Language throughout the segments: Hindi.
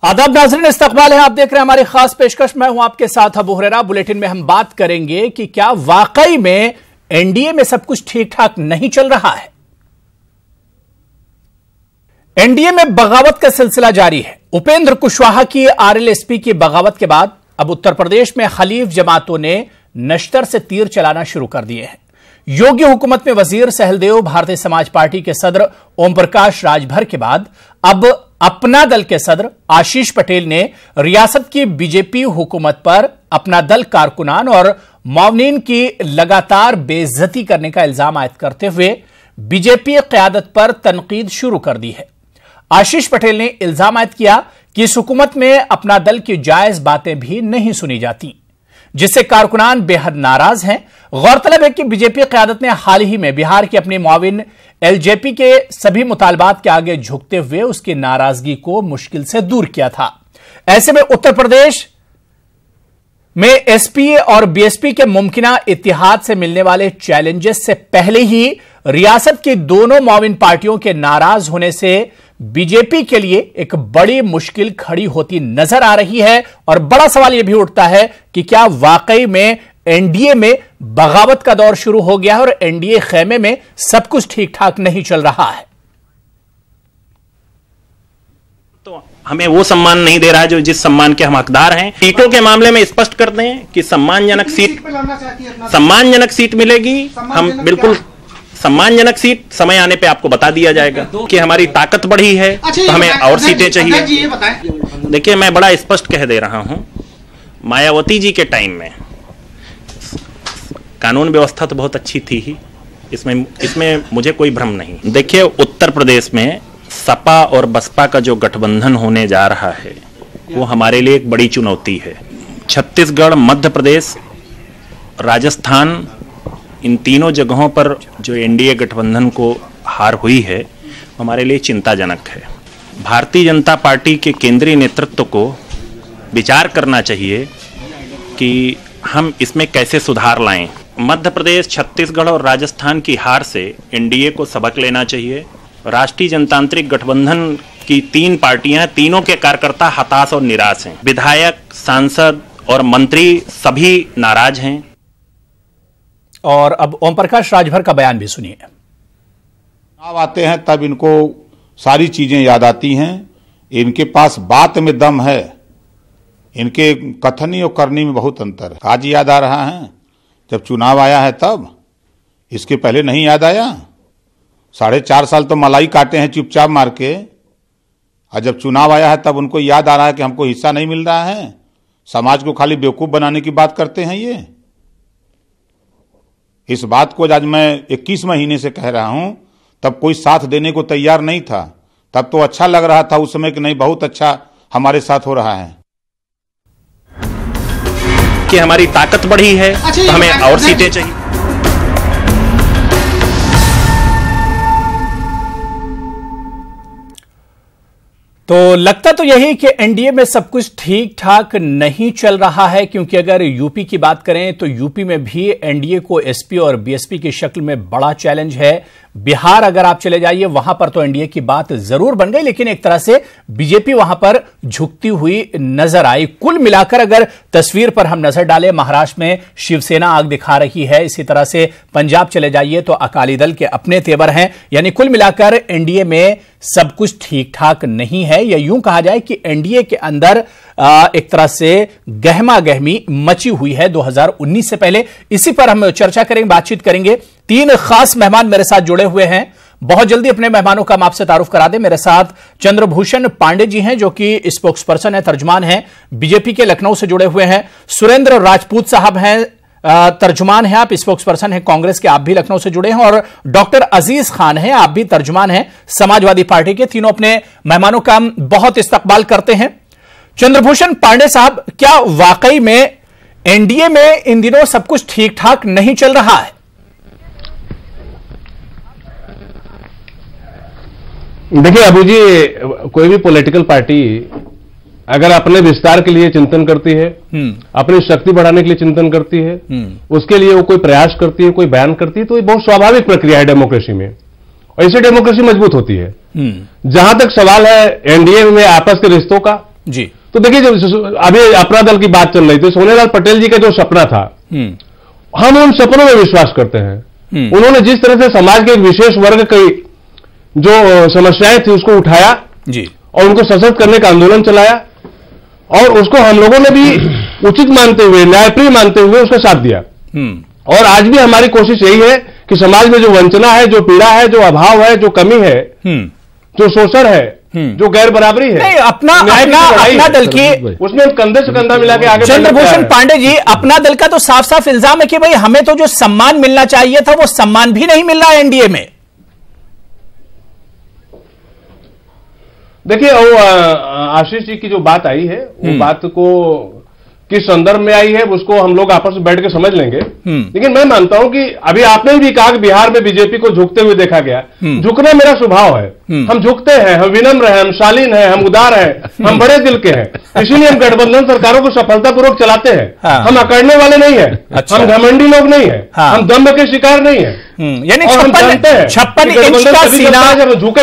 आदाब नाज़रीन, इस्तकबाल है, आप देख रहे हैं हमारी खास पेशकश। मैं हूं आपके साथ अबू हुरैरा। बुलेटिन में हम बात करेंगे कि क्या वाकई में एनडीए में सब कुछ ठीक ठाक नहीं चल रहा है। एनडीए में बगावत का सिलसिला जारी है। उपेंद्र कुशवाहा की आरएलएसपी की बगावत के बाद अब उत्तर प्रदेश में खलीफ जमातों ने नश्तर से तीर चलाना शुरू कर दिए हैं। योगी हुकूमत में वजीर सहलदेव, भारतीय समाज पार्टी के सदर ओम प्रकाश राजभर के बाद अब अपना दल के सदर आशीष पटेल ने रियासत की बीजेपी हुकूमत पर अपना दल कारकुनान और मौनीन की लगातार बेइज्जती करने का इल्जाम आयद करते हुए बीजेपी क़यादत पर तनकीद शुरू कर दी है। आशीष पटेल ने इल्जाम आयद किया कि इस हुकूमत में अपना दल की जायज बातें भी नहीं सुनी जाती, जिससे कारकुनान बेहद नाराज हैं। गौरतलब है कि बीजेपी क़यादत ने हाल ही में बिहार की अपनी मुआविन एलजेपी के सभी मुतालबात के आगे झुकते हुए उसकी नाराजगी को मुश्किल से दूर किया था। ऐसे में उत्तर प्रदेश में एसपी और बीएसपी के मुमकिना इत्तिहाद से मिलने वाले चैलेंजेस से पहले ही रियासत की दोनों मुआविन पार्टियों के नाराज होने से बीजेपी के लिए एक बड़ी मुश्किल खड़ी होती नजर आ रही है। और बड़ा सवाल यह भी उठता है कि क्या वाकई में एनडीए में बगावत का दौर शुरू हो गया है और एनडीए खेमे में सब कुछ ठीक ठाक नहीं चल रहा है। तो हमें वो सम्मान नहीं दे रहा है जो जिस सम्मान के हम हकदार हैं। सीटों के मामले में स्पष्ट कर दें कि सम्मानजनक सीट मिलेगी। हम बिल्कुल सम्मानजनक सीट समय आने पे आपको बता दिया जाएगा कि हमारी ताकत बढ़ी है तो हमें और सीटें चाहिए। देखिए, मैं बड़ा स्पष्ट कह दे रहा हूं, मायावती जी के टाइम में कानून व्यवस्था तो बहुत अच्छी थी ही, इसमें मुझे कोई भ्रम नहीं। देखिए, उत्तर प्रदेश में सपा और बसपा का जो गठबंधन होने जा रहा है वो हमारे लिए एक बड़ी चुनौती है। छत्तीसगढ़, मध्य प्रदेश, राजस्थान, इन तीनों जगहों पर जो एनडीए गठबंधन को हार हुई है हमारे लिए चिंताजनक है। भारतीय जनता पार्टी के केंद्रीय नेतृत्व को विचार करना चाहिए कि हम इसमें कैसे सुधार लाएं। मध्य प्रदेश, छत्तीसगढ़ और राजस्थान की हार से एनडीए को सबक लेना चाहिए। राष्ट्रीय जनतांत्रिक गठबंधन की तीन पार्टियां, तीनों के कार्यकर्ता हताश और निराश हैं। विधायक, सांसद और मंत्री सभी नाराज हैं। और अब ओम प्रकाश राजभर का बयान भी सुनिए। चुनाव आते हैं तब इनको सारी चीजें याद आती हैं। इनके पास बात में दम है, इनके कथनी और करनी में बहुत अंतर है। आज याद आ रहा है, जब चुनाव आया है तब, इसके पहले नहीं याद आया। 4.5 साल तो मलाई काटे हैं चुपचाप मार के, और जब चुनाव आया है तब उनको याद आ रहा है कि हमको हिस्सा नहीं मिल रहा है। समाज को खाली बेवकूफ बनाने की बात करते हैं ये। इस बात को आज मैं 21 महीने से कह रहा हूं, तब कोई साथ देने को तैयार नहीं था। तब तो अच्छा लग रहा था उस समय कि नहीं, बहुत अच्छा हमारे साथ हो रहा है कि हमारी ताकत बढ़ी है तो हमें और सीटें चाहिए। तो लगता तो यही कि एनडीए में सब कुछ ठीक ठाक नहीं चल रहा है, क्योंकि अगर यूपी की बात करें तो यूपी में भी एनडीए को एसपी और बीएसपी की शक्ल में बड़ा चैलेंज है। बिहार अगर आप चले जाइए, वहां पर तो एनडीए की बात जरूर बन गई, लेकिन एक तरह से बीजेपी वहां पर झुकती हुई नजर आई। कुल मिलाकर अगर तस्वीर पर हम नजर डालें, महाराष्ट्र में शिवसेना आग दिखा रही है, इसी तरह से पंजाब चले जाइए तो अकाली दल के अपने तेवर हैं। यानी कुल मिलाकर एनडीए में सब कुछ ठीक ठाक नहीं है, या यूं कहा जाए कि एनडीए के अंदर एक तरह से गहमा गहमी मची हुई है 2019 से पहले। इसी पर हम चर्चा करेंगे, बातचीत करेंगे। 3 खास मेहमान मेरे साथ जुड़े हुए हैं। बहुत जल्दी अपने मेहमानों का हम आपसे तारुफ करा दें। मेरे साथ चंद्रभूषण पांडे जी हैं, जो कि स्पोक्स पर्सन है, तर्जुमान हैं, बीजेपी के लखनऊ से जुड़े हुए हैं। सुरेंद्र राजपूत साहब हैं, तर्जुमान हैं, आप स्पोक्स पर्सन हैं कांग्रेस के, आप भी लखनऊ से जुड़े हैं। और डॉक्टर अजीज खान हैं, आप भी तर्जुमान हैं समाजवादी पार्टी के। तीनों अपने मेहमानों का हम बहुत इस्तकबाल करते हैं। चंद्रभूषण पांडे साहब, क्या वाकई में एनडीए में इन दिनों सब कुछ ठीक ठाक नहीं चल रहा है? देखिए अबू जी, कोई भी पॉलिटिकल पार्टी अगर अपने विस्तार के लिए चिंतन करती है, अपनी शक्ति बढ़ाने के लिए चिंतन करती है, उसके लिए वो कोई प्रयास करती है, कोई बयान करती है, तो ये बहुत स्वाभाविक प्रक्रिया है डेमोक्रेसी में। और इससे डेमोक्रेसी मजबूत होती है। जहां तक सवाल है एनडीए में आपस के रिश्तों का जी, तो देखिए अभी अपना दल की बात चल रही थी, सोनेलाल पटेल जी का जो सपना था, हम उन सपनों में विश्वास करते हैं। उन्होंने जिस तरह से समाज के एक विशेष वर्ग की जो समस्याएं थी उसको उठाया जी, और उनको सशक्त करने का आंदोलन चलाया, और उसको हम लोगों ने भी उचित मानते हुए, न्यायप्रिय मानते हुए उसका साथ दिया। और आज भी हमारी कोशिश यही है कि समाज में जो वंचना है, जो पीड़ा है, जो अभाव है, जो कमी है, जो शोषण है, जो गैर बराबरी है, नहीं, अपना दल की उसमें कंधे से कंधा मिला के आगे। चंद्रभूषण पांडे जी, अपना दल का तो साफ साफ इल्जाम है कि भाई हमें तो जो सम्मान मिलना चाहिए था वो सम्मान भी नहीं मिल रहा एनडीए में। देखिए वो आशीष जी की जो बात आई है, वो बात को किस संदर्भ में आई है उसको हम लोग आपस में बैठ के समझ लेंगे। लेकिन मैं मानता हूं कि अभी आपने भी कहा कि बिहार में बीजेपी को झुकते हुए देखा गया। झुकना मेरा स्वभाव है, हम झुकते हैं, हम विनम्र हैं, हम शालीन हैं, हम उदार हैं, हम बड़े दिल के हैं, इसीलिए हम गठबंधन सरकारों को सफलतापूर्वक चलाते हैं। हम अकड़ने वाले नहीं है, हम घमंडी लोग नहीं है, हम दम्भ के शिकार नहीं है। यानी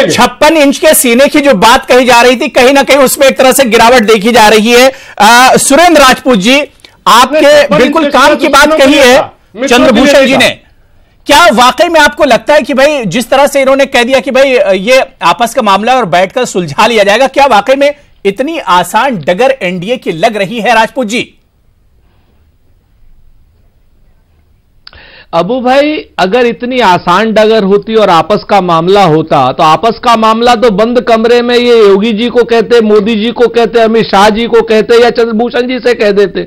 56 इंच के सीने की जो बात कही जा रही थी, कहीं ना कहीं उसमें एक तरह से गिरावट देखी जा रही है। सुरेंद्र राजपूत जी, आपके बिल्कुल काम की बात कही है चंद्रभूषण जी ने। क्या वाकई में आपको लगता है कि भाई जिस तरह से इन्होंने कह दिया कि भाई ये आपस का मामला और बैठकर सुलझा लिया जाएगा, क्या वाकई में इतनी आसान डगर एनडीए की लग रही है राजपूत जी? अबू भाई, अगर इतनी आसान डगर होती और आपस का मामला होता तो आपस का मामला तो बंद कमरे में ये योगी जी को कहते, मोदी जी को कहते, अमित शाह जी को कहते या चंद्रभूषण जी से कह देते।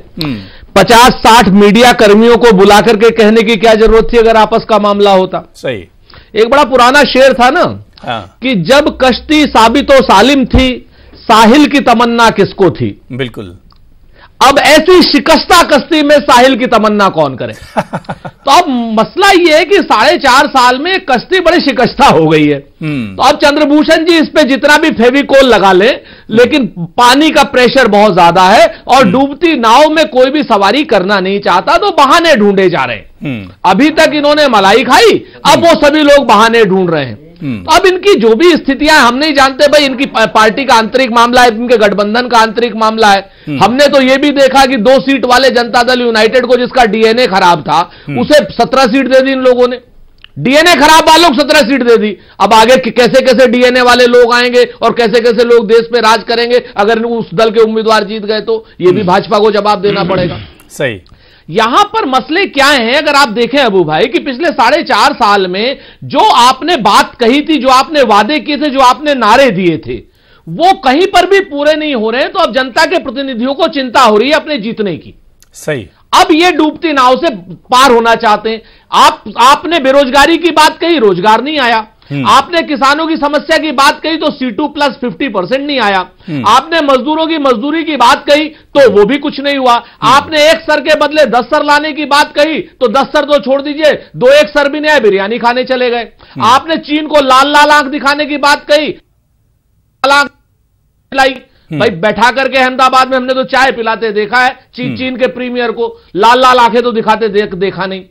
50-60 मीडिया कर्मियों को बुला करके कहने की क्या जरूरत थी अगर आपस का मामला होता? सही। एक बड़ा पुराना शेर था ना, कि जब कश्ती साबितो सालिम थी, साहिल की तमन्ना किसको थी? बिल्कुल। अब ऐसी शिकस्ता कश्ती में साहिल की तमन्ना कौन करे? तो अब मसला यह है कि 4.5 साल में कश्ती बड़ी शिकस्ता हो गई है। तो अब चंद्रभूषण जी इस पे जितना भी फेविकोल लगा ले, लेकिन पानी का प्रेशर बहुत ज्यादा है और डूबती नाव में कोई भी सवारी करना नहीं चाहता, तो बहाने ढूंढे जा रहे हैं। अभी तक इन्होंने मलाई खाई, अब वो सभी लोग बहाने ढूंढ रहे हैं। तो अब इनकी जो भी स्थितियां, हम नहीं जानते भाई इनकी पार्टी का आंतरिक मामला है, इनके गठबंधन का आंतरिक मामला है। हमने तो यह भी देखा कि 2 सीट वाले जनता दल यूनाइटेड को, जिसका डीएनए खराब था, उसे 17 सीट दे दी इन लोगों ने। डीएनए खराब वालों को 17 सीट दे दी। अब आगे कैसे कैसे डीएनए वाले लोग आएंगे और कैसे कैसे लोग देश पे राज करेंगे अगर उस दल के उम्मीदवार जीत गए, तो यह भी भाजपा को जवाब देना पड़ेगा। सही। यहां पर मसले क्या हैं अगर आप देखें अबू भाई, कि पिछले 4.5 साल में जो आपने बात कही थी, जो आपने वादे किए थे, जो आपने नारे दिए थे, वो कहीं पर भी पूरे नहीं हो रहे हैं। तो अब जनता के प्रतिनिधियों को चिंता हो रही है अपने जीतने की। सही। अब ये डूबती नाव से पार होना चाहते हैं। आपने बेरोजगारी की बात कही, रोजगार नहीं आया। आपने किसानों की समस्या की बात कही तो C2+ 50% नहीं आया। आपने मजदूरों की मजदूरी की बात कही तो वो भी कुछ नहीं हुआ। आपने 1 सर के बदले 10 सर लाने की बात कही तो 10 सर तो छोड़ दीजिए, 2-1 सर भी नहीं आए, बिरयानी खाने चले गए। आपने चीन को लाल लाल आंख दिखाने की बात कही, भाई बैठा करके अहमदाबाद में हमने तो चाय पिलाते देखा है चीन के प्रीमियर को, लाल लाल आंखें तो दिखाते देखा नहीं।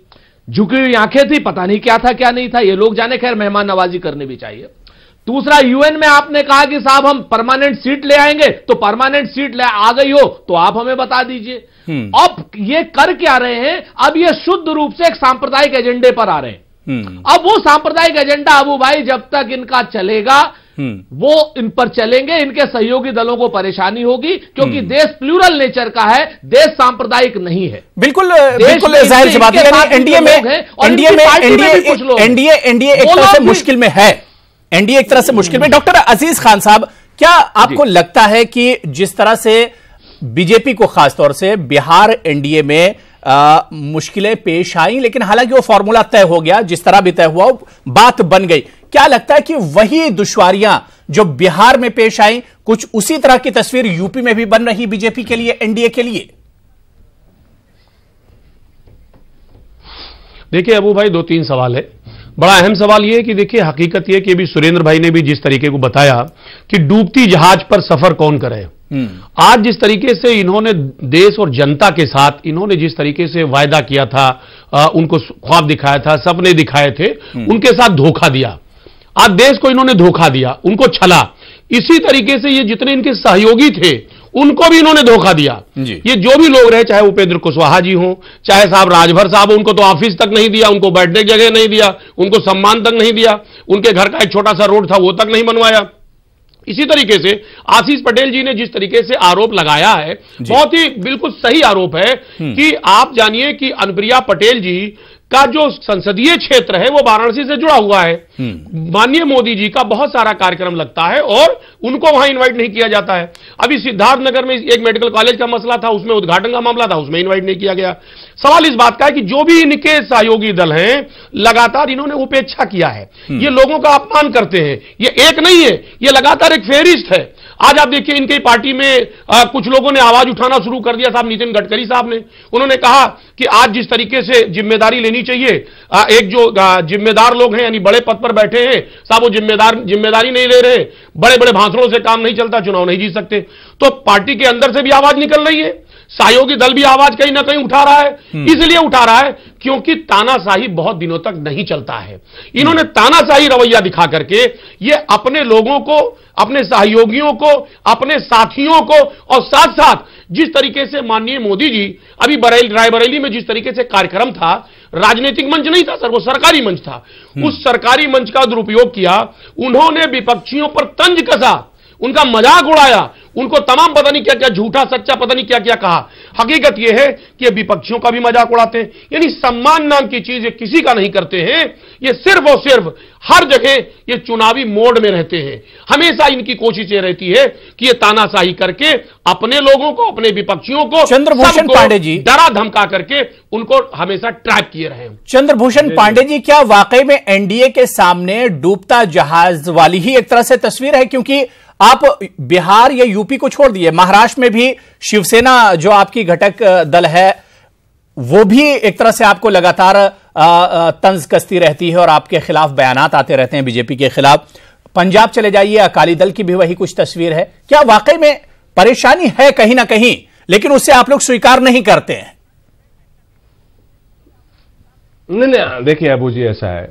झुकी हुई आंखें थी, पता नहीं क्या था क्या नहीं था, ये लोग जाने। खैर, मेहमान नवाजी करनी भी चाहिए। दूसरा, यूएन में आपने कहा कि साहब हम परमानेंट सीट ले आएंगे, तो परमानेंट सीट ले आ गई हो तो आप हमें बता दीजिए। अब ये कर क्या रहे हैं? अब ये शुद्ध रूप से एक सांप्रदायिक एजेंडे पर आ रहे हैं। अब वो सांप्रदायिक एजेंडा अबू भाई जब तक इनका चलेगा, वो इन पर चलेंगे, इनके सहयोगी दलों को परेशानी होगी, क्योंकि देश प्लूरल नेचर का है, देश सांप्रदायिक नहीं है। बिल्कुल जाहिर सी बात है। एनडीए एक तरह से मुश्किल में है। एनडीए एक तरह से मुश्किल में। डॉक्टर अजीज खान साहब, क्या आपको लगता है कि जिस तरह से बीजेपी को खासतौर से बिहार एनडीए में मुश्किलें पेश आई, लेकिन हालांकि वो फॉर्मूला तय हो गया, जिस तरह भी तय हुआ बात बन गई, क्या लगता है कि वही दुश्वारियां जो बिहार में पेश आई, कुछ उसी तरह की तस्वीर यूपी में भी बन रही बीजेपी के लिए, एनडीए के लिए? देखिए अबू भाई, 2-3 सवाल है। बड़ा अहम सवाल यह है कि देखिए, हकीकत यह कि अभी सुरेंद्र भाई ने भी जिस तरीके को बताया कि डूबती जहाज पर सफर कौन करे। आज जिस तरीके से इन्होंने देश और जनता के साथ इन्होंने जिस तरीके से वायदा किया था, उनको ख्वाब दिखाया था, सपने दिखाए थे, उनके साथ धोखा दिया। आज देश को इन्होंने धोखा दिया, उनको छला। इसी तरीके से ये जितने इनके सहयोगी थे उनको भी इन्होंने धोखा दिया। ये जो भी लोग रहे, चाहे उपेंद्र कुशवाहा जी हो, चाहे साहब राजभर साहब, उनको तो ऑफिस तक नहीं दिया, उनको बैठने की जगह नहीं दिया, उनको सम्मान तक नहीं दिया, उनके घर का एक छोटा सा रोड था वो तक नहीं बनवाया। इसी तरीके से आशीष पटेल जी ने जिस तरीके से आरोप लगाया है, बहुत ही बिल्कुल सही आरोप है कि आप जानिए कि अनुप्रिया पटेल जी का जो संसदीय क्षेत्र है वो वाराणसी से जुड़ा हुआ है। माननीय मोदी जी का बहुत सारा कार्यक्रम लगता है और उनको वहां इनवाइट नहीं किया जाता है। अभी सिद्धार्थनगर में एक मेडिकल कॉलेज का मसला था, उसमें उद्घाटन का मामला था, उसमें इनवाइट नहीं किया गया। सवाल इस बात का है कि जो भी इनके सहयोगी दल हैं लगातार इन्होंने उपेक्षा किया है, ये लोगों का अपमान करते हैं। ये एक नहीं है, ये लगातार एक फेरिस्त है। आज आप देखिए इनकी पार्टी में कुछ लोगों ने आवाज उठाना शुरू कर दिया। साहब नितिन गडकरी साहब ने, उन्होंने कहा कि आज जिस तरीके से जिम्मेदारी लेनी चाहिए, एक जो जिम्मेदार लोग हैं यानी बड़े पद पर बैठे हैं साहब, वो जिम्मेदारी नहीं ले रहे, बड़े बड़े भाषणों से काम नहीं चलता, चुनाव नहीं जीत सकते। तो पार्टी के अंदर से भी आवाज निकल रही है, सहयोगी दल भी आवाज कहीं ना कहीं उठा रहा है। इसलिए उठा रहा है क्योंकि तानाशाही बहुत दिनों तक नहीं चलता है। इन्होंने तानाशाही रवैया दिखा करके ये अपने लोगों को, अपने सहयोगियों को, अपने साथियों को, और साथ साथ जिस तरीके से माननीय मोदी जी अभी रायबरेली में जिस तरीके से कार्यक्रम था, राजनीतिक मंच नहीं था सर, वो सरकारी मंच था, उस सरकारी मंच का दुरुपयोग किया। उन्होंने विपक्षियों पर तंज कसा, उनका मजाक उड़ाया, उनको तमाम पता नहीं क्या क्या झूठा सच्चा पता नहीं क्या क्या कहा। हकीकत यह है कि विपक्षियों का भी मजाक उड़ाते हैं। यानी सम्मान नाम की चीज ये किसी का नहीं करते हैं, ये सिर्फ और सिर्फ हर जगह ये चुनावी मोड में रहते हैं। हमेशा इनकी कोशिश ये रहती है कि ये तानाशाही करके अपने लोगों को, अपने विपक्षियों को, चंद्रभूषण पांडे जी डरा धमका करके उनको हमेशा ट्रैप किए रहे हैं। चंद्रभूषण पांडे जी, क्या वाकई में एनडीए के सामने डूबता जहाज वाली ही एक तरह से तस्वीर है? क्योंकि आप बिहार या यूपी को छोड़ दिए, महाराष्ट्र में भी शिवसेना जो आपकी घटक दल है वो भी एक तरह से आपको लगातार तंज कसती रहती है और आपके खिलाफ बयानात आते रहते हैं बीजेपी के खिलाफ। पंजाब चले जाइए, अकाली दल की भी वही कुछ तस्वीर है। क्या वाकई में परेशानी है कहीं ना कहीं, लेकिन उससे आप लोग स्वीकार नहीं करते हैं? नहीं, देखिए अबू जी, ऐसा है,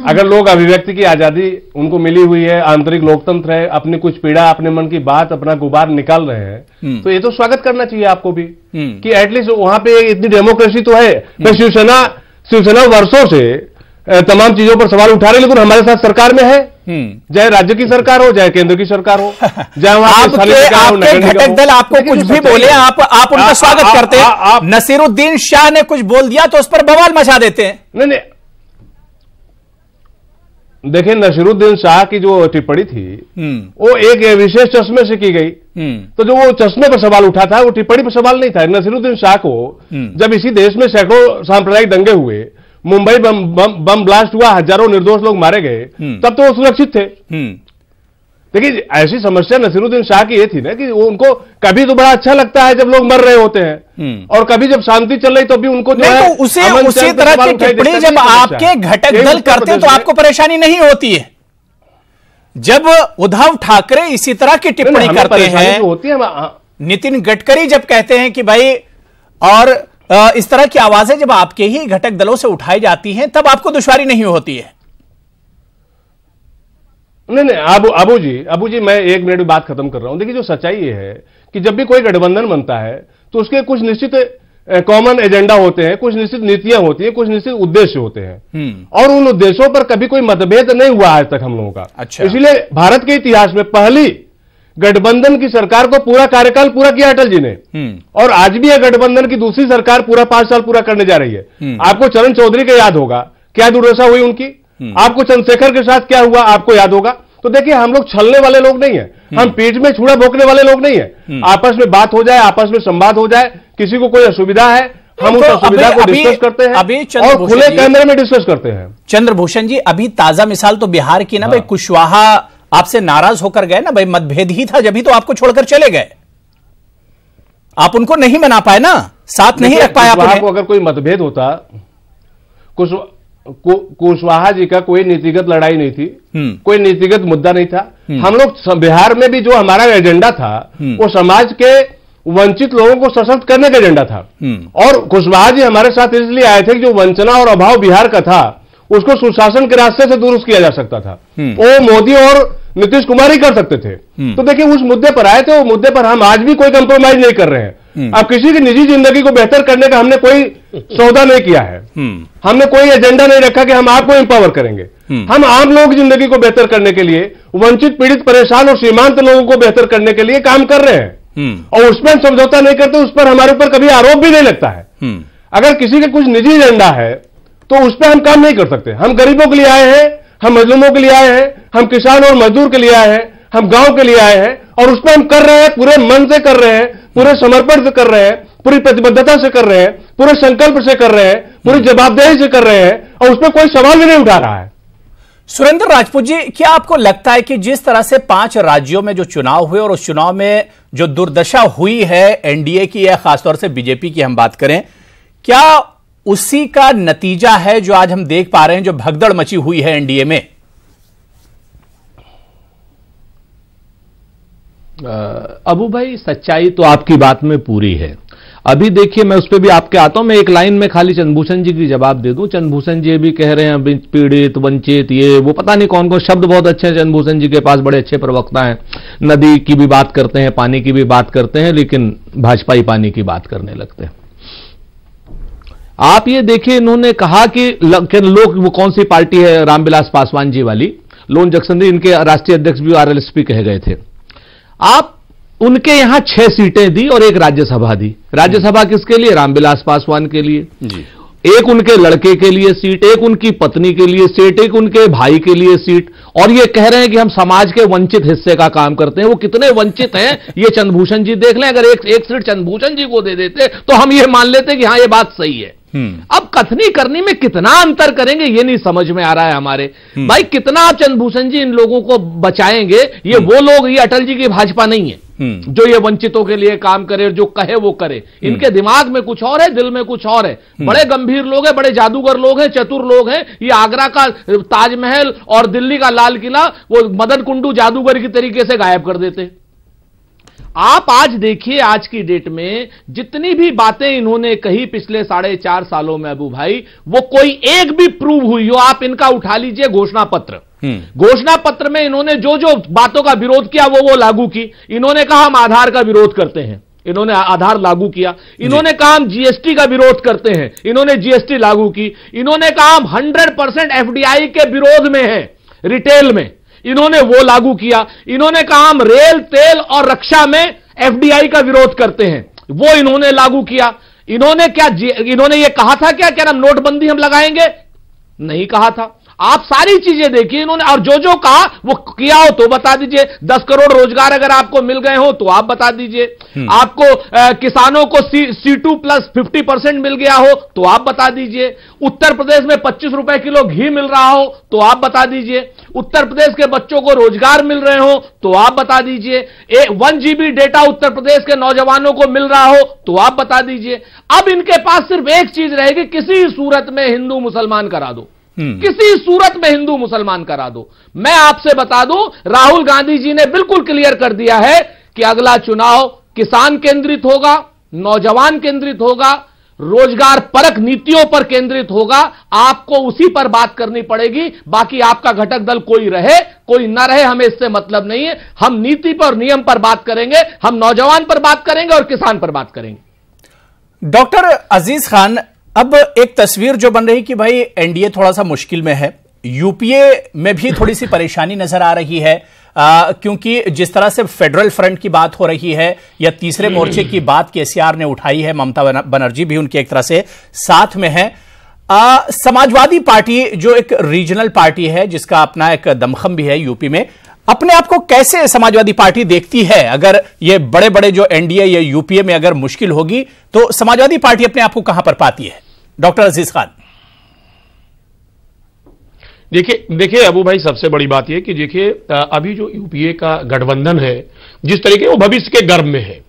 अगर लोग अभिव्यक्ति की आजादी उनको मिली हुई है, आंतरिक लोकतंत्र है, अपनी कुछ पीड़ा, अपने मन की बात, अपना गुबार निकाल रहे हैं, तो ये तो स्वागत करना चाहिए आपको भी कि एटलीस्ट वहां पे इतनी डेमोक्रेसी तो है। मैं शिवसेना वर्षों से तमाम चीजों पर सवाल उठा रही, लेकिन हमारे साथ सरकार में है, चाहे राज्य की सरकार हो, चाहे केंद्र की सरकार हो, चाहे आपके घटक दल आपको कुछ भी बोले आप उनका स्वागत करते हैं। नसीरुद्दीन शाह ने कुछ बोल दिया तो उस पर बवाल मचा देते हैं। नहीं, देखिए नसीरुद्दीन शाह की जो टिप्पणी थी वो एक विशेष चश्मे से की गई, तो जो वो चश्मे पर सवाल उठा था वो टिप्पणी पर सवाल नहीं था। नसीरुद्दीन शाह को जब इसी देश में सैकड़ों सांप्रदायिक दंगे हुए, मुंबई बम ब्लास्ट हुआ, हजारों निर्दोष लोग मारे गए, तब तो वो सुरक्षित थे। देखिए ऐसी समस्या नसीरुद्दीन शाह की ये थी ना कि उनको कभी तो बड़ा अच्छा लगता है जब लोग मर रहे होते हैं, और कभी जब शांति चल रही तो भी उनको जो है तो उसी तरह की टिप्पणी जब आपके घटक दल करते हैं तो आपको परेशानी नहीं होती है? जब उद्धव ठाकरे इसी तरह की टिप्पणी करते हैं, होती है, नितिन गडकरी जब कहते हैं कि भाई, और इस तरह की आवाजें जब आपके ही घटक दलों से उठाई जाती हैं, तब आपको दुश्वारी नहीं होती है? नहीं, अबू जी मैं एक मिनट में बात खत्म कर रहा हूं। देखिए जो सच्चाई ये है कि जब भी कोई गठबंधन बनता है तो उसके कुछ निश्चित कॉमन एजेंडा होते हैं, कुछ निश्चित नीतियां होती हैं, कुछ निश्चित उद्देश्य होते हैं, और उन उद्देश्यों पर कभी कोई मतभेद नहीं हुआ आज तक हम लोगों का। अच्छा। इसलिए भारत के इतिहास में पहली गठबंधन की सरकार को पूरा कार्यकाल पूरा किया अटल जी ने, और आज भी यह गठबंधन की दूसरी सरकार पूरा 5 साल पूरा करने जा रही है। आपको चरण चौधरी का याद होगा, क्या दुर्दशा हुई उनकी, आपको चंद्रशेखर के साथ क्या हुआ आपको याद होगा। तो देखिए हम लोग छलने वाले लोग नहीं है, हम पीठ में छुरा भोंकने वाले लोग नहीं है। आपस में बात हो जाए, आपस में संवाद हो जाए, किसी को कोई असुविधा है हम उस असुविधा को डिस्कस करते हैं और खुले कैमरे में डिस्कस करते हैं। चंद्रभूषण जी, अभी ताजा मिसाल तो बिहार की ना भाई, कुशवाहा आपसे नाराज होकर गए ना भाई, मतभेद ही था, जब तो आपको छोड़कर चले गए, आप उनको नहीं मना पाए ना, साथ नहीं रख पाए आपको। अगर कोई मतभेद होता, कुशवाहा जी का कोई नीतिगत लड़ाई नहीं थी, कोई नीतिगत मुद्दा नहीं था। हम लोग बिहार में भी जो हमारा एजेंडा था वो समाज के वंचित लोगों को सशक्त करने का एजेंडा था, और कुशवाहा जी हमारे साथ इसलिए आए थे कि जो वंचना और अभाव बिहार का था उसको सुशासन के रास्ते से दुरुस्त किया जा सकता था। वो मोदी और नीतीश कुमार ही कर सकते थे। तो देखिए उस मुद्दे पर आए थे, वो मुद्दे पर हम आज भी कोई कंप्रोमाइज नहीं कर रहे हैं। अब किसी की निजी जिंदगी को बेहतर करने का हमने कोई सौदा नहीं किया है, हमने कोई एजेंडा नहीं रखा कि हम आपको एम्पावर करेंगे। हम आम लोगों की जिंदगी को बेहतर करने के लिए, वंचित पीड़ित परेशान और सीमांत लोगों को बेहतर करने के लिए काम कर रहे हैं, और उसमें हम समझौता नहीं करते। उस पर हमारे ऊपर कभी आरोप भी नहीं लगता है। अगर किसी का कुछ निजी एजेंडा है तो उस पर हम काम नहीं कर सकते। हम गरीबों के लिए आए हैं, हम मजलूमों के लिए आए हैं, हम किसान और मजदूर के लिए आए हैं, हम गांव के लिए आए हैं, और उस पर हम कर रहे हैं, पूरे मन से कर रहे हैं, पूरे समर्पण से कर रहे हैं, पूरी प्रतिबद्धता से कर रहे हैं, पूरे संकल्प से कर रहे हैं, पूरी जवाबदेही से कर रहे हैं, और उसमें कोई सवाल भी नहीं उठा रहा है। सुरेंद्र राजपूत जी, क्या आपको लगता है कि जिस तरह से 5 राज्यों में जो चुनाव हुए और उस चुनाव में जो दुर्दशा हुई है एनडीए की या खासतौर से बीजेपी की हम बात करें, क्या उसी का नतीजा है जो आज हम देख पा रहे हैं, जो भगदड़ मची हुई है एनडीए में? अबू भाई, सच्चाई तो आपकी बात में पूरी है। अभी देखिए, मैं उस पर भी आपके आता हूं। मैं एक लाइन में खाली चंद्रभूषण जी की जवाब दे दूं। चंद्रभूषण जी भी कह रहे हैं पीड़ित, वंचित, ये वो पता नहीं कौन कौन शब्द बहुत अच्छे हैं चंद्रभूषण जी के पास, बड़े अच्छे प्रवक्ता हैं। नदी की भी बात करते हैं, पानी की भी बात करते हैं, लेकिन भाजपा ही पानी की बात करने लगते हैं। आप ये देखिए, इन्होंने कहा कि लोग, वो कौन सी पार्टी है रामविलास पासवान जी वाली, लोन जक्सन जी, इनके राष्ट्रीय अध्यक्ष भी आरएलएसपी कहे गए थे। आप उनके यहां 6 सीटें दी और एक राज्यसभा दी। राज्यसभा किसके लिए? रामविलास पासवान के लिए जी। एक उनके लड़के के लिए सीट, एक उनकी पत्नी के लिए सीट, एक उनके भाई के लिए सीट, और ये कह रहे हैं कि हम समाज के वंचित हिस्से का काम करते हैं। वो कितने वंचित हैं ये चंद्रभूषण जी देख लें। अगर एक सीट चंद्रभूषण जी को दे देते तो हम ये मान लेते कि हाँ ये बात सही है। अब कथनी करनी में कितना अंतर करेंगे ये नहीं समझ में आ रहा है हमारे। भाई कितना आप चंद्रभूषण जी इन लोगों को बचाएंगे? ये वो लोग, ये अटल जी की भाजपा नहीं है जो ये वंचितों के लिए काम करे, जो कहे वो करे। इनके दिमाग में कुछ और है, दिल में कुछ और है। बड़े गंभीर लोग हैं, बड़े जादूगर लोग हैं, चतुर लोग हैं। ये आगरा का ताजमहल और दिल्ली का लाल किला वो मदन कुंडू जादूगर की तरीके से गायब कर देते। आप आज देखिए, आज की डेट में जितनी भी बातें इन्होंने कही पिछले 4.5 सालों में अबू भाई, वो कोई एक भी प्रूव हुई हो? आप इनका उठा लीजिए घोषणा पत्र। घोषणा पत्र में इन्होंने जो जो बातों का विरोध किया वो लागू की। इन्होंने कहा हम आधार का विरोध करते हैं, इन्होंने आधार लागू किया। इन्होंने कहा हम जीएसटी का विरोध करते हैं, इन्होंने जीएसटी लागू की। इन्होंने कहा हम 100% एफडीआई के विरोध में हैं रिटेल में, इन्होंने वो लागू किया। इन्होंने कहा हम रेल, तेल और रक्षा में एफडीआई का विरोध करते हैं, वो इन्होंने लागू किया। इन्होंने इन्होंने ये कहा था क्या नाम नोटबंदी हम लगाएंगे? नहीं कहा था। आप सारी चीजें देखिए इन्होंने, और जो जो कहा वो किया हो तो बता दीजिए। 10 करोड़ रोजगार अगर आपको मिल गए हो तो आप बता दीजिए। आपको किसानों को C2 प्लस 50% मिल गया हो तो आप बता दीजिए। उत्तर प्रदेश में 25 रुपए किलो घी मिल रहा हो तो आप बता दीजिए। उत्तर प्रदेश के बच्चों को रोजगार मिल रहे हो तो आप बता दीजिए। 1 GB डेटा उत्तर प्रदेश के नौजवानों को मिल रहा हो तो आप बता दीजिए। अब इनके पास सिर्फ एक चीज रहेगी, किसी सूरत में हिंदू मुसलमान करा दो, किसी सूरत में हिंदू मुसलमान करा दो। मैं आपसे बता दूं, राहुल गांधी जी ने बिल्कुल क्लियर कर दिया है कि अगला चुनाव किसान केंद्रित होगा, नौजवान केंद्रित होगा, रोजगार परक नीतियों पर केंद्रित होगा। आपको उसी पर बात करनी पड़ेगी। बाकी आपका घटक दल कोई रहे कोई ना रहे, हमें इससे मतलब नहीं है। हम नीति पर, नियम पर बात करेंगे, हम नौजवान पर बात करेंगे और किसान पर बात करेंगे। डॉक्टर अजीज खान, अब एक तस्वीर जो बन रही कि भाई एनडीए थोड़ा सा मुश्किल में है, यूपीए में भी थोड़ी सी परेशानी नजर आ रही है, क्योंकि जिस तरह से फेडरल फ्रंट की बात हो रही है या तीसरे मोर्चे की बात केसीआर ने उठाई है, ममता बनर्जी भी उनकी एक तरह से साथ में है। समाजवादी पार्टी जो एक रीजनल पार्टी है जिसका अपना एक दमखम भी है यूपी में, अपने आप को कैसे समाजवादी पार्टी देखती है? अगर ये बड़े बड़े जो एनडीए या यूपीए में अगर मुश्किल होगी तो समाजवादी पार्टी अपने आप को कहां पर पाती है? डॉक्टर अजीज खान। देखिए अबू भाई, सबसे बड़ी बात यह कि देखिए अभी जो यूपीए का गठबंधन है, जिस तरीके वो भविष्य के गर्भ में है,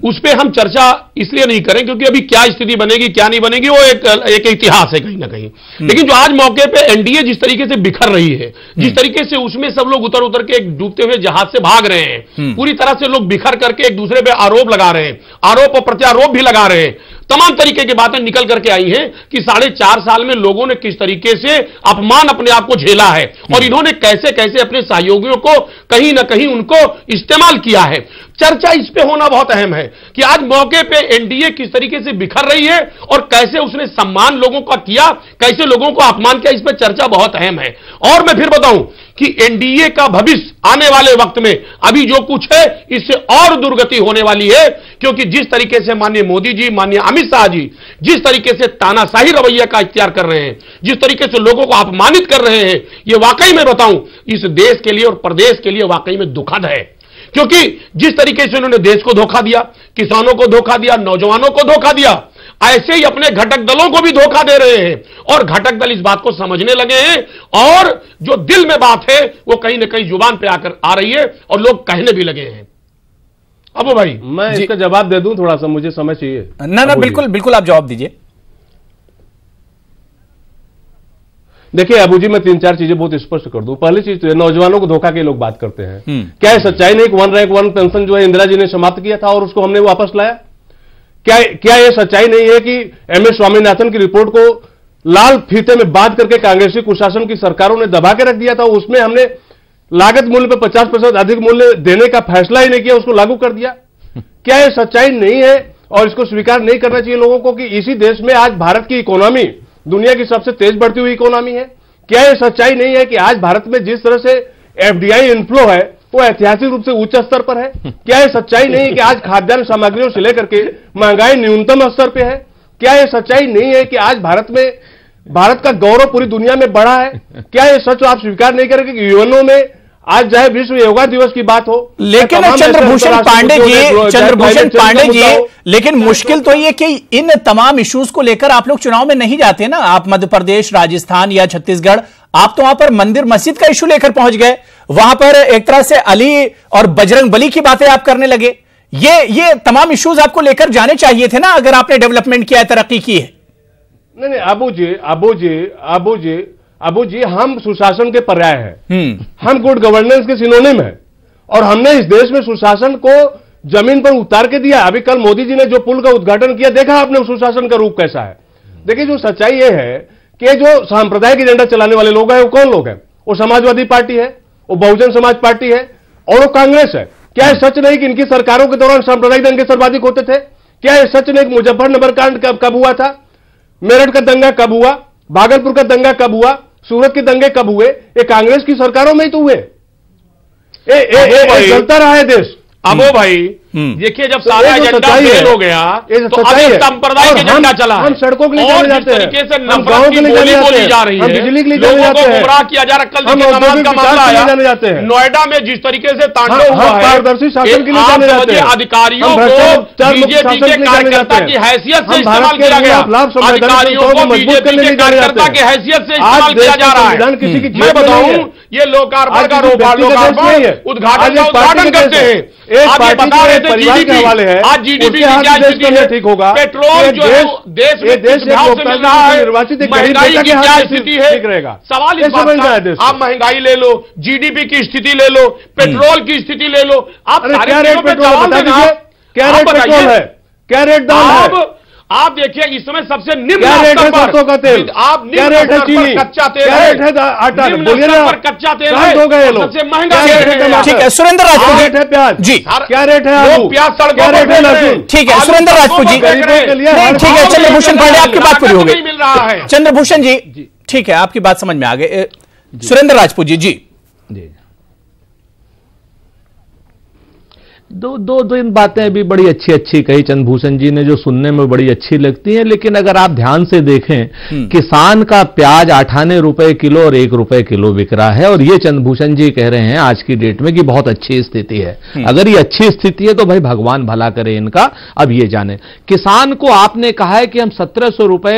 उस पर हम चर्चा इसलिए नहीं करें क्योंकि अभी क्या स्थिति बनेगी क्या नहीं बनेगी वो एक इतिहास है कहीं ना कहीं। लेकिन जो आज मौके पे एनडीए जिस तरीके से बिखर रही है, जिस तरीके से उसमें सब लोग उतर उतर के एक डूबते हुए जहाज से भाग रहे हैं, पूरी तरह से लोग बिखर करके एक दूसरे पे आरोप लगा रहे हैं, आरोप और प्रत्यारोप भी लगा रहे हैं, तमाम तरीके की बातें निकल करके आई हैं कि 4.5 साल में लोगों ने किस तरीके से अपमान अपने आप को झेला है और इन्होंने कैसे कैसे अपने सहयोगियों को कहीं ना कहीं उनको इस्तेमाल किया है। चर्चा इस पे होना बहुत अहम है कि आज मौके पे एनडीए किस तरीके से बिखर रही है और कैसे उसने सम्मान लोगों का किया, कैसे लोगों को अपमान किया, इस पे चर्चा बहुत अहम है। और मैं फिर बताऊं कि एनडीए का भविष्य आने वाले वक्त में अभी जो कुछ है इससे और दुर्गति होने वाली है, क्योंकि जिस तरीके से माननीय मोदी जी, माननीय अमित शाह जी जिस तरीके से तानाशाही रवैया का इख्तियार कर रहे हैं, जिस तरीके से लोगों को अपमानित कर रहे हैं, ये वाकई में बताऊं इस देश के लिए और प्रदेश के लिए वाकई में दुखद है। क्योंकि जिस तरीके से उन्होंने देश को धोखा दिया, किसानों को धोखा दिया, नौजवानों को धोखा दिया, ऐसे ही अपने घटक दलों को भी धोखा दे रहे हैं और घटक दल इस बात को समझने लगे हैं और जो दिल में बात है वो कहीं ना कहीं जुबान पे आकर आ रही है और लोग कहने भी लगे हैं। अब भाई मैं इसका जवाब दे दूं, थोड़ा सा मुझे समय चाहिए। ना बिल्कुल बिल्कुल आप जवाब दीजिए। देखिए अबू जी, मैं 3-4 चीजें बहुत स्पष्ट कर दूं। पहली चीज तो है, नौजवानों को धोखा के लोग बात करते हैं। क्या ये सच्चाई नहीं कि 1 रैंक 1 पेंशन जो है इंदिरा जी ने समाप्त किया था और उसको हमने वापस लाया? क्या यह सच्चाई नहीं है कि एमएस स्वामीनाथन की रिपोर्ट को लाल फीते में बांध करके कांग्रेसी कुशासन की सरकारों ने दबा के रख दिया था, उसमें हमने लागत मूल्य पर 50% अधिक मूल्य देने का फैसला ही नहीं किया, उसको लागू कर दिया? क्या यह सच्चाई नहीं है और इसको स्वीकार नहीं करना चाहिए लोगों को कि इसी देश में आज भारत की इकोनॉमी दुनिया की सबसे तेज बढ़ती हुई इकोनॉमी है? क्या यह सच्चाई नहीं है कि आज भारत में जिस तरह से एफडीआई इनफ्लो है वो ऐतिहासिक रूप से उच्च स्तर पर है? क्या यह सच्चाई नहीं है कि आज खाद्यान्न सामग्रियों से लेकर के महंगाई न्यूनतम स्तर पे है? क्या यह सच्चाई नहीं है कि आज भारत का गौरव पूरी दुनिया में बढ़ा है? क्या यह सच आप स्वीकार नहीं करेंगे कि यूएनओ में आज चाहे विश्व योगा दिवस की बात हो, लेकिन चंद्रभूषण पांडे जी, लेकिन मुश्किल तो ये कि इन तमाम इश्यूज को लेकर आप लोग चुनाव में नहीं जाते ना। आप मध्य प्रदेश, राजस्थान या छत्तीसगढ़, आप तो वहां पर मंदिर मस्जिद का इश्यू लेकर पहुंच गए, वहां पर एक तरह से अली और बजरंग बली की बातें आप करने लगे। ये तमाम इश्यूज आपको लेकर जाने चाहिए थे ना, अगर आपने डेवलपमेंट किया है, तरक्की की है। नहीं अबू जी, हम सुशासन के पर्याय हैं, हम गुड गवर्नेंस के सिनोनिम है और हमने इस देश में सुशासन को जमीन पर उतार के दिया। अभी कल मोदी जी ने जो पुल का उद्घाटन किया, देखा आपने सुशासन का रूप कैसा है? देखिए, जो सच्चाई ये है कि जो सांप्रदायिक एजेंडा चलाने वाले लोग हैं वो कौन लोग हैं? वो समाजवादी पार्टी है, वो बहुजन समाज पार्टी है और वो कांग्रेस है। क्या यह सच नहीं कि इनकी सरकारों के दौरान सांप्रदायिक दंगे सर्वाधिक होते थे? क्या यह सच नहीं कि मुजफ्फरनगर कांड कब हुआ था? मेरठ का दंगा कब हुआ? भागलपुर का दंगा कब हुआ? सूरत के दंगे कब हुए? ये कांग्रेस की सरकारों में ही तो हुए। चलता रहा है देश। अबो भाई देखिए, जब सारा एजेंडा फेल हो गया तो अब सांप्रदायिक एजेंडा चला, हम सड़कों के लिए जाने जाते हैं, तरीके से नफरत की बोली बोली जा रही है, बिजली के लिए लोगों को गुमराह किया जा रहा है। कल देखिए नमाज का मामला आया, नोएडा में जिस तरीके से तांडव हुआ है, पारदर्शी शासन के लिए जाने जाते हैं। अधिकारियों को बीजेपी के कार्यकर्ता की हैसियत से इस्तेमाल किया गया, अधिकारियों को बीजेपी के कार्यकर्ता की हैसियत से इस्तेमाल किया जा रहा है। मैं बताऊं, ये लोकार्पण का उद्घाटन करते हैं, आप ये बता रहे थे जीडीपी, आज जीडीपी की क्या स्थिति है? ठीक होगा। पेट्रोल जो है देश में किस भाव से मिल रहा है, महंगाई की क्या स्थिति है? सवाल इस बात का, आप महंगाई ले लो, जीडीपी की स्थिति ले लो, पेट्रोल की स्थिति ले लो, आप क्या रेट पेट्रोल बता दीजिए, क्या रेट पेट्रोल है, क्या रेट दाम है? आप देखिए इस समय सबसे निम्न क्या रेट है सरसों का तेल, आप क्या रेट है चीनी, कच्चा तेल, क्या रेट है आटा, बोलिए ना, कच्चा तेल हो गए लोग, सबसे महंगा ठीक है। सुरेंद्र राजपूत रेट है प्याज जी, क्या रेट है आलू, प्याज सड़कों क्या रेट है लहसुन? ठीक है सुरेंद्र राजपूत जी, ठीक है चंद्रभूषण पांडे आपकी बात पूरी हो गई। मिल रहा है चंद्रभूषण जी, ठीक है आपकी बात समझ में आ गई। सुरेंद्र राजपूत जी जी दो इन बातें भी बड़ी अच्छी कही चंद्रभूषण जी ने, जो सुनने में बड़ी अच्छी लगती हैं, लेकिन अगर आप ध्यान से देखें, किसान का प्याज 98 रुपए किलो और 1 रुपए किलो बिक रहा है और ये चंद्रभूषण जी कह रहे हैं आज की डेट में कि बहुत अच्छी स्थिति है। अगर ये अच्छी स्थिति है तो भाई भगवान भला करे इनका। अब ये जाने, किसान को आपने कहा है कि हम 1700 रुपए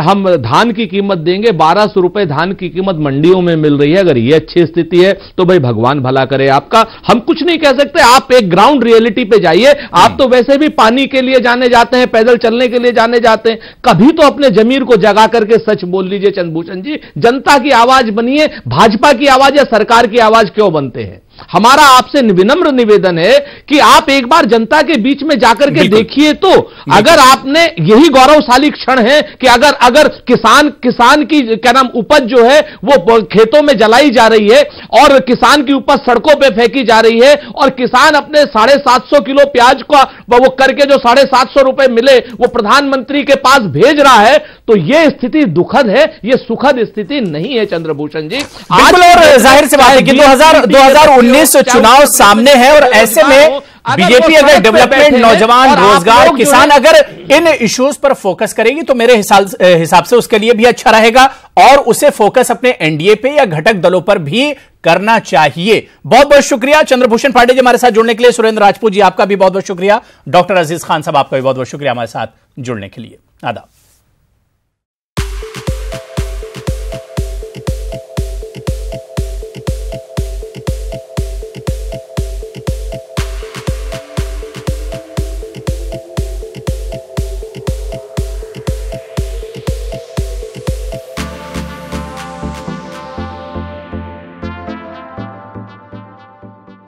हम धान की कीमत देंगे, 1200 रुपए धान की कीमत मंडियों में मिल रही है। अगर ये अच्छी स्थिति है तो भाई भगवान भला करे आपका, हम कुछ नहीं कह सकते। आप एक ग्राउंड रियलिटी पे जाइए, आप तो वैसे भी पानी के लिए जाने जाते हैं, पैदल चलने के लिए जाने जाते हैं, कभी तो अपने जमीर को जगा करके सच बोल लीजिए चंद्रभूषण जी। जनता की आवाज बनिए, भाजपा की आवाज या सरकार की आवाज क्यों बनते हैं? हमारा आपसे विनम्र निवेदन है कि आप एक बार जनता के बीच में जाकर के देखिए, तो अगर आपने यही गौरवशाली क्षण है कि अगर किसान की क्या नाम उपज जो है वो खेतों में जलाई जा रही है और किसान की उपज सड़कों पे फेंकी जा रही है और किसान अपने 750 किलो प्याज का वो करके जो 750 रुपए मिले वो प्रधानमंत्री के पास भेज रहा है, तो यह स्थिति दुखद है, यह सुखद स्थिति नहीं है चंद्रभूषण जी। बिल्कुल, और जाहिर सी बात है कि 2019 चुनाव सामने है और ऐसे में बीजेपी अगर डेवलपमेंट, नौजवान, रोजगार, किसान अगर इन इश्यूज पर फोकस करेगी तो मेरे हिसाब से उसके लिए भी अच्छा रहेगा और उसे फोकस अपने एनडीए पे या घटक दलों पर भी करना चाहिए। बहुत बहुत शुक्रिया चंद्रभूषण पांडे जी हमारे साथ जुड़ने के लिए। सुरेंद्र राजपूत जी आपका भी बहुत बहुत शुक्रिया। डॉक्टर अजीज खान साहब आपका भी बहुत बहुत शुक्रिया हमारे साथ जुड़ने के लिए। आदाब।